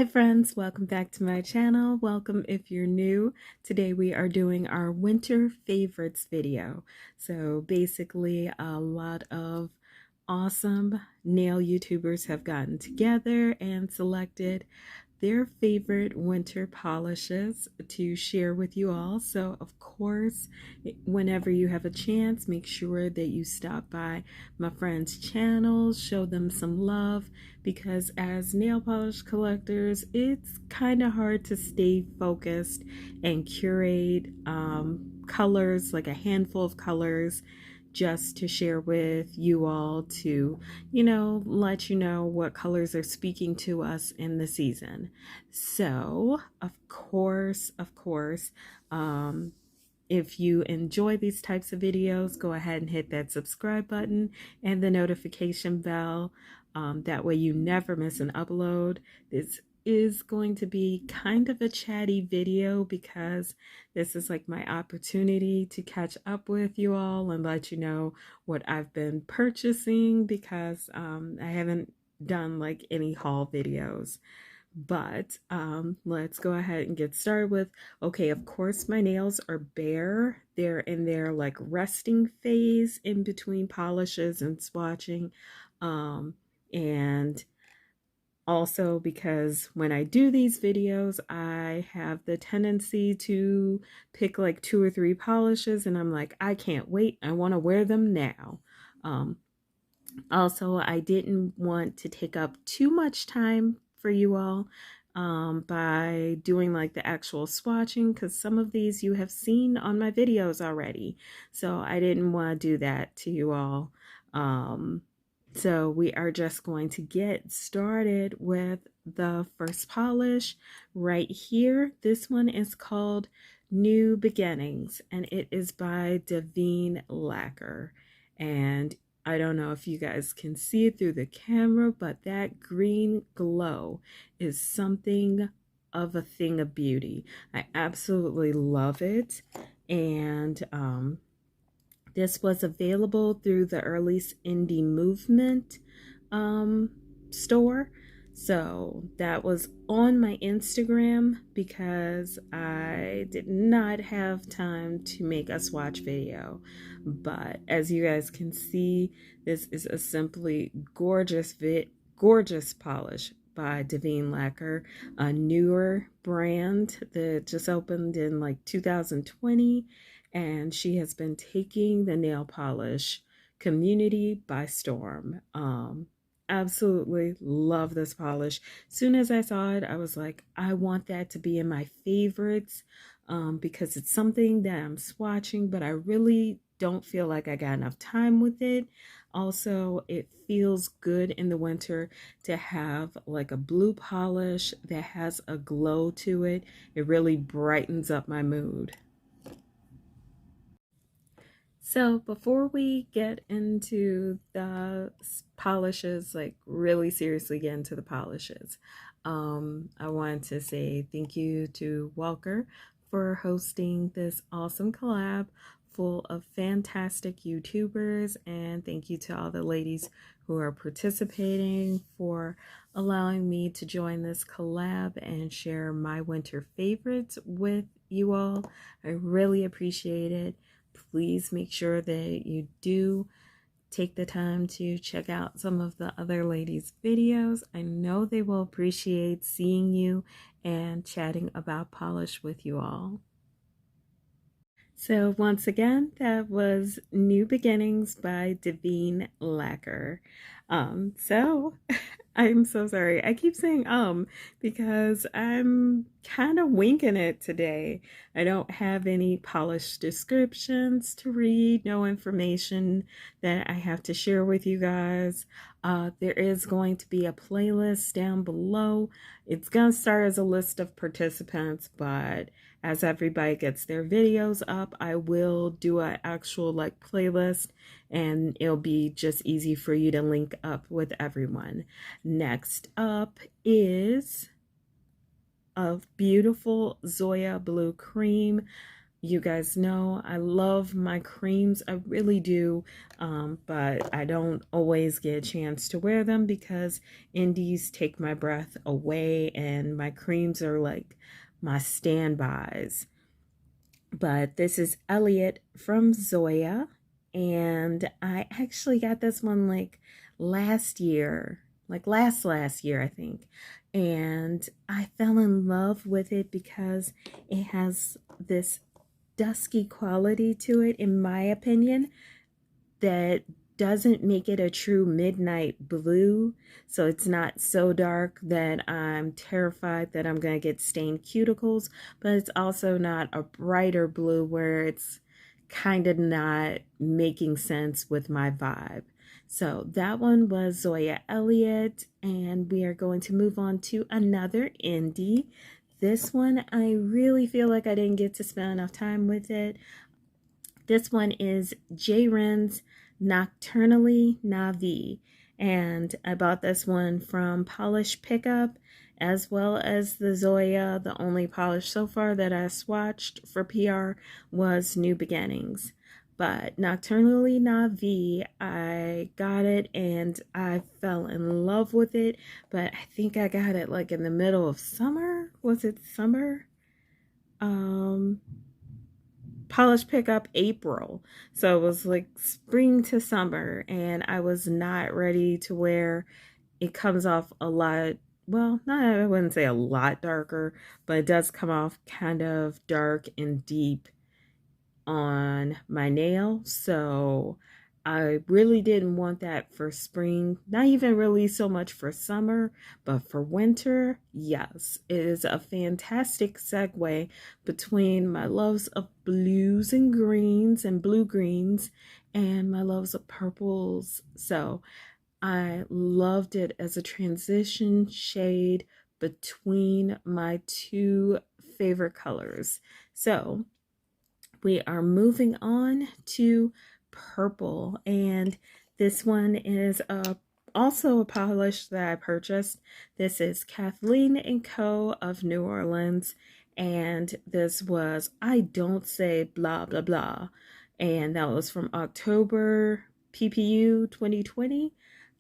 Hi friends, welcome back to my channel. Welcome if you're new. Today we are doing our winter favorites video. So basically a lot of awesome nail YouTubers have gotten together and selected their favorite winter polishes to share with you all. So of course, whenever you have a chance, make sure that you stop by my friends' channels, show them some love, because as nail polish collectors, it's kind of hard to stay focused and curate colors, like a handful of colors, just to share with you all to, let you know what colors are speaking to us in the season. So, of course, if you enjoy these types of videos, go ahead and hit that subscribe button and the notification bell. That way you never miss an upload. This is going to be kind of a chatty video because this is like my opportunity to catch up with you all and let you know what I've been purchasing, because I haven't done like any haul videos. But let's go ahead and get started with, okay, of course my nails are bare. They're in their like resting phase in between polishes and swatching. And also because when I do these videos, I have the tendency to pick like 2 or 3 polishes and I'm like, I can't wait. I want to wear them now. Also, I didn't want to take up too much time for you all by doing like the actual swatching, because some of these you have seen on my videos already. So I didn't want to do that to you all. So we are just going to get started with the first polish right here. This one is called New Beginnings and it is by Daveen Lacquer. And I don't know if you guys can see it through the camera, but that green glow is something of a thing of beauty. I absolutely love it. And this was available through the Early Indie Movement store. So that was on my Instagram because I did not have time to make a swatch video. But as you guys can see, this is a simply gorgeous polish by Daveen Lacquer, a newer brand that just opened in like 2020. And she has been taking the nail polish community by storm. Absolutely love this polish. Soon as I saw it, I was like, I want that to be in my favorites, because it's something that I'm swatching, but I really don't feel like I got enough time with it. Also, it feels good in the winter to have like a blue polish that has a glow to it. It really brightens up my mood. So before we get into the polishes, like really seriously get into the polishes, I wanted to say thank you to Walker for hosting this awesome collab full of fantastic YouTubers, and thank you to all the ladies who are participating for allowing me to join this collab and share my winter favorites with you all. I really appreciate it. Please make sure that you do take the time to check out some of the other ladies' videos. I know they will appreciate seeing you and chatting about polish with you all. So once again, that was New Beginnings by Daveen Lacquer. So I'm so sorry. I keep saying because I'm kind of winging it today. I don't have any polished descriptions to read, no information that I have to share with you guys. There is going to be a playlist down below. It's going to start as a list of participants, but as everybody gets their videos up, I will do an actual like playlist, and it'll be just easy for you to link up with everyone. Next up is a beautiful Zoya Blue Cream. you guys know I love my creams. I really do. But I don't always get a chance to wear them because indies take my breath away and my creams are like my standbys. But this is Elliott from Zoya. And I actually got this one like last year, like last year, I think. And I fell in love with it because it has this dusky quality to it, in my opinion, that doesn't make it a true midnight blue. So it's not so dark that I'm terrified that I'm going to get stained cuticles, but it's also not a brighter blue where it's kind of not making sense with my vibe. So that one was Zoya Elliott, and we are going to move on to another indie. This one, I really feel like I didn't get to spend enough time with it. This one is JReine's Nocturnally Navi, and I bought this one from Polish Pickup, as well as the Zoya. The only polish so far that I swatched for PR was New Beginnings. But Nocturnally Navi, I got it and I fell in love with it. But I think I got it like in the middle of summer. Was it summer? Polish Pickup April. So it was like spring to summer, and I was not ready to wear. It comes off a lot, well, not, I wouldn't say a lot darker, but it does come off kind of dark and deep on my nail. So I really didn't want that for spring, not even really so much for summer, but for winter, yes. It is a fantastic segue between my loves of blues and greens and blue greens and my loves of purples. So I loved it as a transition shade between my two favorite colors. So we are moving on to purple, and this one is also a polish that I purchased. This is Kathleen & Co. of New Orleans, and this was I Don't Say Blah Blah Blah, and that was from October PPU 2020.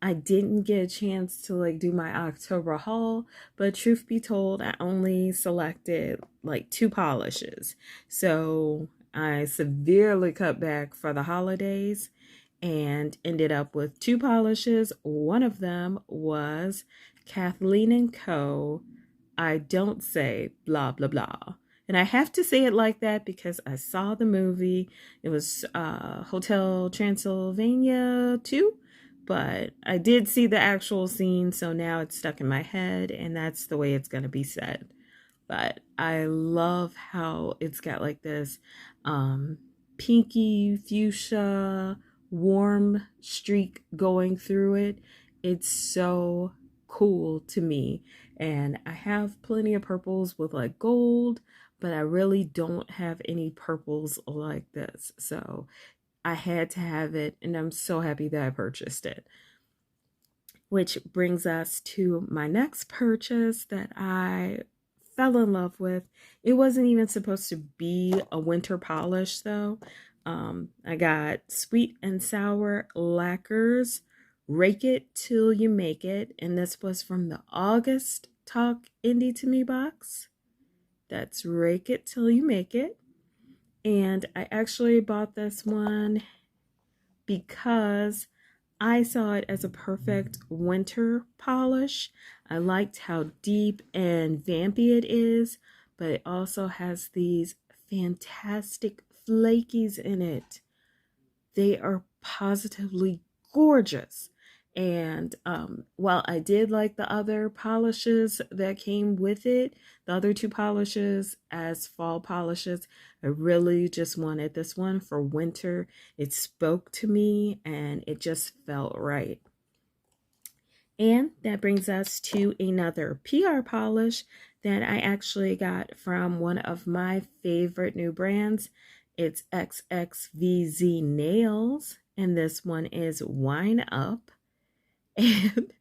I didn't get a chance to like do my October haul, but truth be told, I only selected like 2 polishes. So I severely cut back for the holidays and ended up with 2 polishes. One of them was Kathleen & Co. I Don't Say Blah Blah Blah. And I have to say it like that because I saw the movie. It was Hotel Transylvania 2. But I did see the actual scene, so now it's stuck in my head, and that's the way it's going to be said. But I love how it's got like this pinky fuchsia warm streak going through it. It's so cool to me. And I have plenty of purples with like gold, but I really don't have any purples like this. So I had to have it, and I'm so happy that I purchased it. Which brings us to my next purchase that I fell in love with. It wasn't even supposed to be a winter polish though. I got Sweet and Sour Lacquer's Rake It Till You Make It, and this was from the August Talk Indie to Me box. That's Rake It Till You Make It. And I actually bought this one because I saw it as a perfect winter polish. I liked how deep and vampy it is, but it also has these fantastic flakies in it. They are positively gorgeous. And while I did like the other polishes that came with it, the other 2 polishes as fall polishes, I really just wanted this one for winter. It spoke to me and it just felt right. And that brings us to another PR polish that I actually got from one of my favorite new brands. It's XXVZ Nails, and this one is Whine Up. And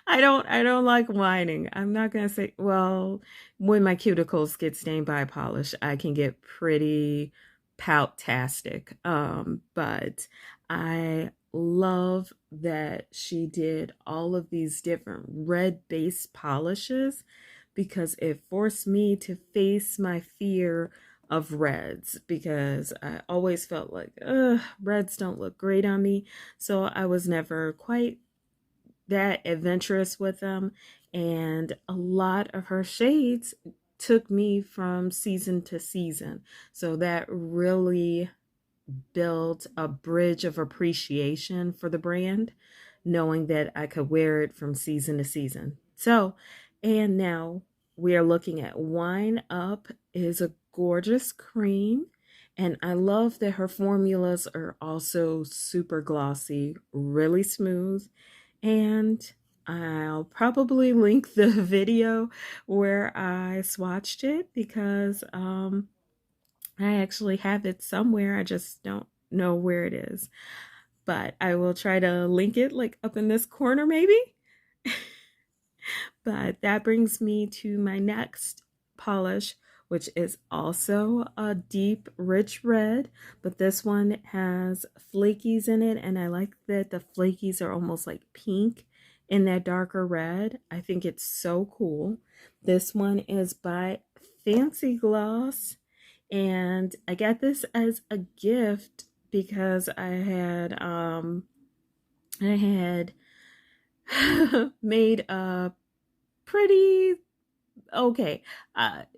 I don't like whining. I'm not gonna say, well, when my cuticles get stained by polish, I can get pretty pout-tastic. But I love that she did all of these different red base polishes because it forced me to face my fear of reds because I always felt like, reds don't look great on me. So I was never quite that adventurous with them. And a lot of her shades took me from season to season. So that really built a bridge of appreciation for the brand, knowing that I could wear it from season to season. So, and now we are looking at Whine Up is a gorgeous cream. And I love that her formulas are also super glossy, really smooth, and I'll probably link the video where I swatched it because I actually have it somewhere. I just don't know where it is. But I will try to link it like up in this corner maybe. But that brings me to my next polish, which is also a deep, rich red, but this one has flakies in it, and I like that the flakies are almost like pink in that darker red. I think it's so cool. This one is by Fancy Gloss, and I got this as a gift because I had made a pretty okay.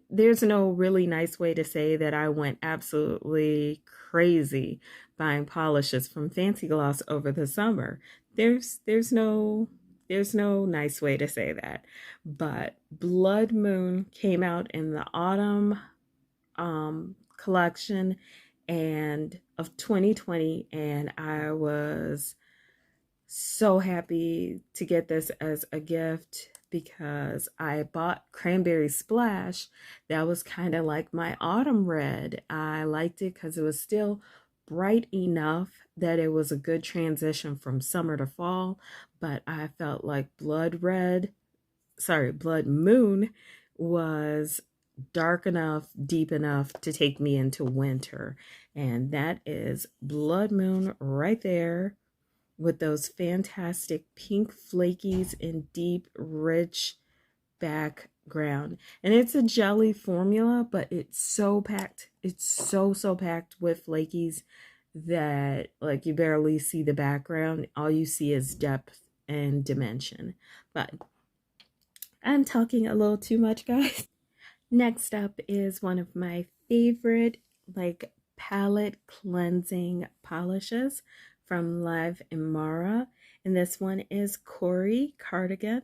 There's no really nice way to say that I went absolutely crazy buying polishes from Fancy Gloss over the summer. There's no nice way to say that. But Blood Moon came out in the autumn collection and of 2020, and I was so happy to get this as a gift because I bought Cranberry Splash. That was kind of like my autumn red. I liked it because it was still bright enough that it was a good transition from summer to fall, but I felt like Blood Moon was dark enough, deep enough to take me into winter. And that is Blood Moon right there with those fantastic pink flakies in deep, rich background. And it's a jelly formula, but it's so packed. It's so packed with flakies that like you barely see the background. All you see is depth and dimension. But I'm talking a little too much, guys. Next up is one of my favorite like palette cleansing polishes from Live Imara, and this one is Cory Cardigan.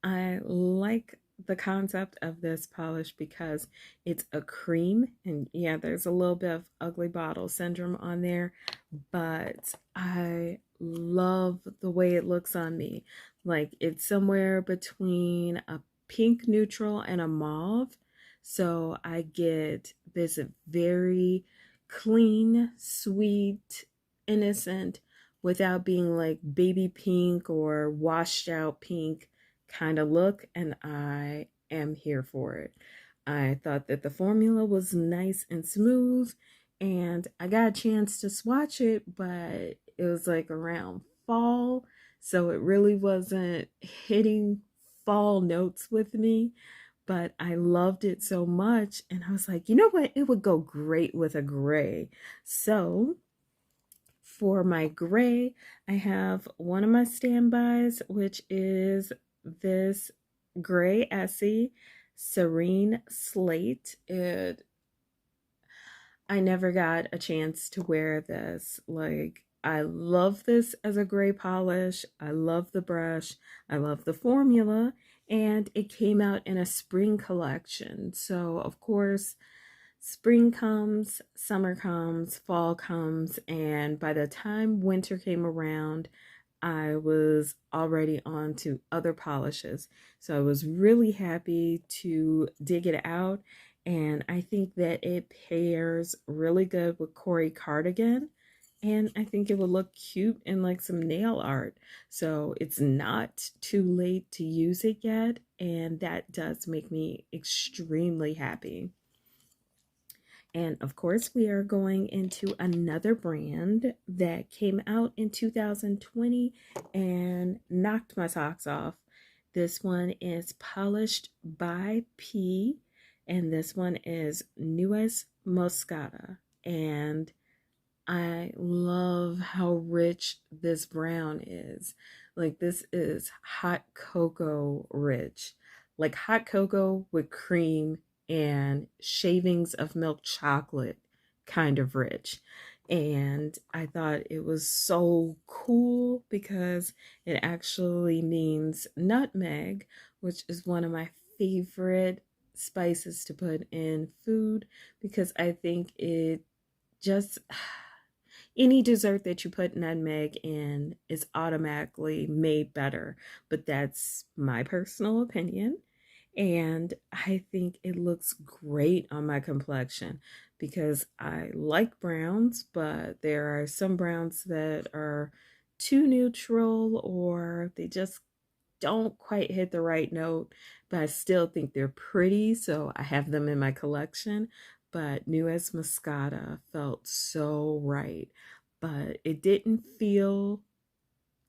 I like the concept of this polish because it's a cream, and yeah, there's a little bit of ugly bottle syndrome on there, but I love the way it looks on me. Like it's somewhere between a pink neutral and a mauve. So I get this very clean, sweet, innocent without being like baby pink or washed out pink kind of look, and I am here for it. I thought that the formula was nice and smooth, and I got a chance to swatch it, but it was like around fall, so it really wasn't hitting fall notes with me. But I loved it so much, and I was like, you know what? It would go great with a gray. So for my gray, I have one of my standbys, which is this gray Essie Serene Slate. I never got a chance to wear this. Like, I love this as a gray polish. I love the brush. I love the formula. And it came out in a spring collection. So, of course, spring comes, summer comes, fall comes, and by the time winter came around, I was already on to other polishes. So I was really happy to dig it out, and I think that it pairs really good with Cory Cardigan. And I think it would look cute in like some nail art. So it's not too late to use it yet. And that does make me extremely happy. And of course, we are going into another brand that came out in 2020 and knocked my socks off. This one is Polished by P, and this one is Nuez Moscata. And I love how rich this brown is. Like, this is hot cocoa rich. Like hot cocoa with cream and shavings of milk chocolate kind of rich. And I thought it was so cool because it actually means nutmeg, which is one of my favorite spices to put in food because I think it just any dessert that you put nutmeg in is automatically made better. But that's my personal opinion. And I think it looks great on my complexion because I like browns, but there are some browns that are too neutral or they just don't quite hit the right note, but I still think they're pretty, so I have them in my collection. But Nuez Moscata felt so right, but it didn't feel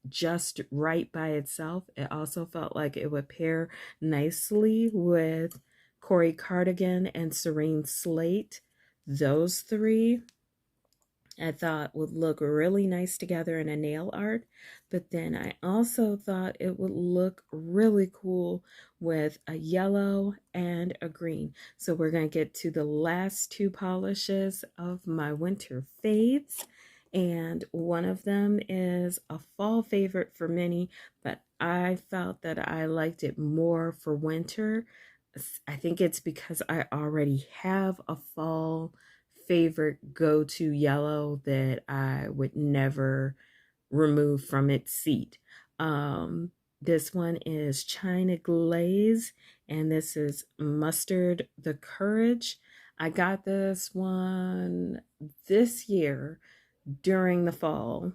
just right by itself. It also felt like it would pair nicely with Cory Cardigan and Serene Slate. Those three I thought would look really nice together in a nail art, but then I also thought it would look really cool with a yellow and a green. So we're going to get to the last two polishes of my winter faves, and one of them is a fall favorite for many, but I felt that I liked it more for winter. I think it's because I already have a fall favorite go-to yellow that I would never remove from its seat. This one is China Glaze, and this is Mustard the Courage. I got this one this year during the fall,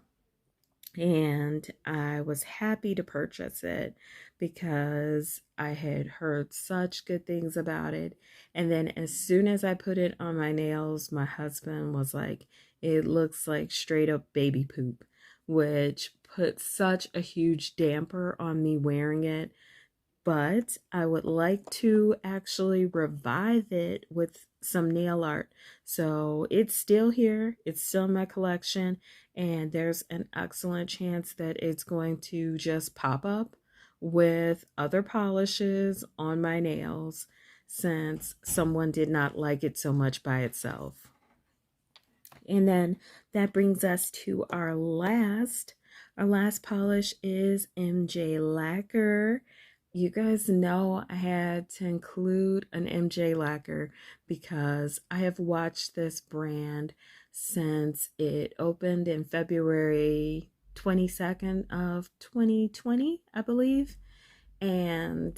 and I was happy to purchase it because I had heard such good things about it. And then as soon as I put it on my nails, my husband was like, it looks like straight up baby poop, which put such a huge damper on me wearing it. But I would like to actually revive it with some nail art. So it's still here, it's still in my collection, and there's an excellent chance that it's going to just pop up with other polishes on my nails since someone did not like it so much by itself. And then that brings us to our last. Our last polish is MJ Lacquer. You guys know I had to include an MJ Lacquer because I have watched this brand since it opened in February 22nd of 2020, I believe. And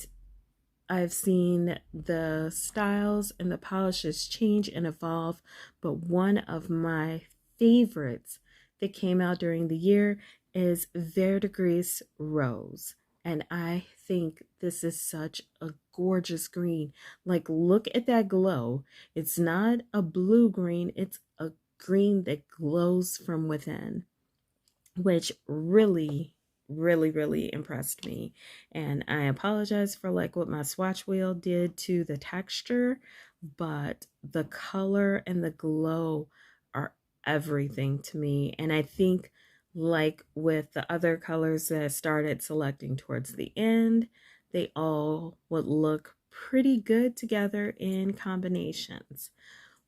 I've seen the styles and the polishes change and evolve, but one of my favorites that came out during the year is Verdigris Rose. And I think this is such a gorgeous green. Like, look at that glow. It's not a blue green, it's a green that glows from within, which really impressed me. And I apologize for like what my swatch wheel did to the texture, but the color and the glow are everything to me. And I think like with the other colors that I started selecting towards the end, they all would look pretty good together in combinations,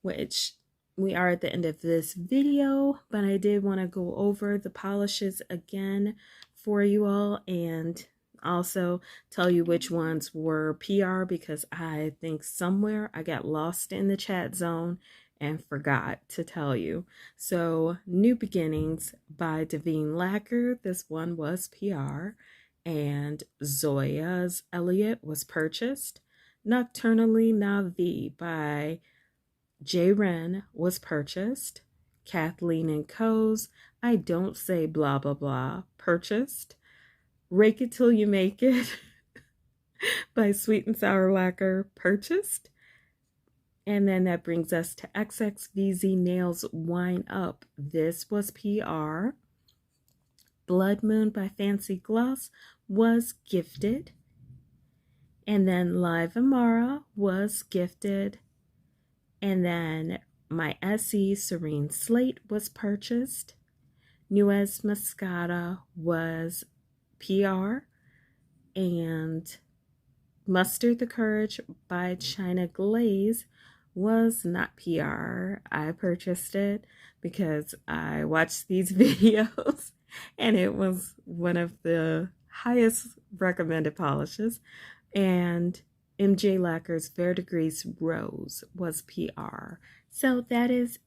which we are at the end of this video, but I did want to go over the polishes again for you all and also tell you which ones were PR because I think somewhere I got lost in the chat zone and forgot to tell you. So New Beginnings by Daveen Lacquer, this one was PR, and Zoya Elliott was purchased. Nocturnally Navi by JReine was purchased. Kathleen and Co's I Don't Say Blah Blah Blah, purchased. Rake It Till You Make It by Sweet and Sour Lacquer, purchased. And then that brings us to XXVZ Nails Whine Up. This was PR. Blood Moon by Fancy Gloss was gifted. And then Live Imara was gifted. And then my Essie Serene Slate was purchased. Nuez Moscata was PR. And Mustard the Courage by China Glaze was not PR. I purchased it because I watched these videos and it was one of the highest recommended polishes. And MJ Lacquer's Verdigris Rose was PR. So that is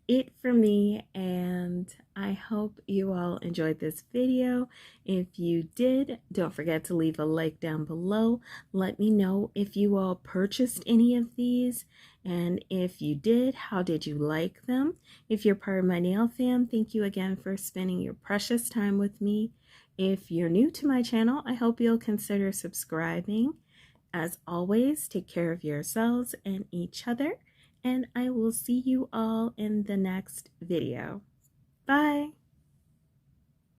it for me, and I hope you all enjoyed this video. If you did, don't forget to leave a like down below. Let me know if you all purchased any of these, and if you did, how did you like them? If you're part of my nail fam, thank you again for spending your precious time with me. If you're new to my channel, I hope you'll consider subscribing. As always, take care of yourselves and each other, and I will see you all in the next video. Bye!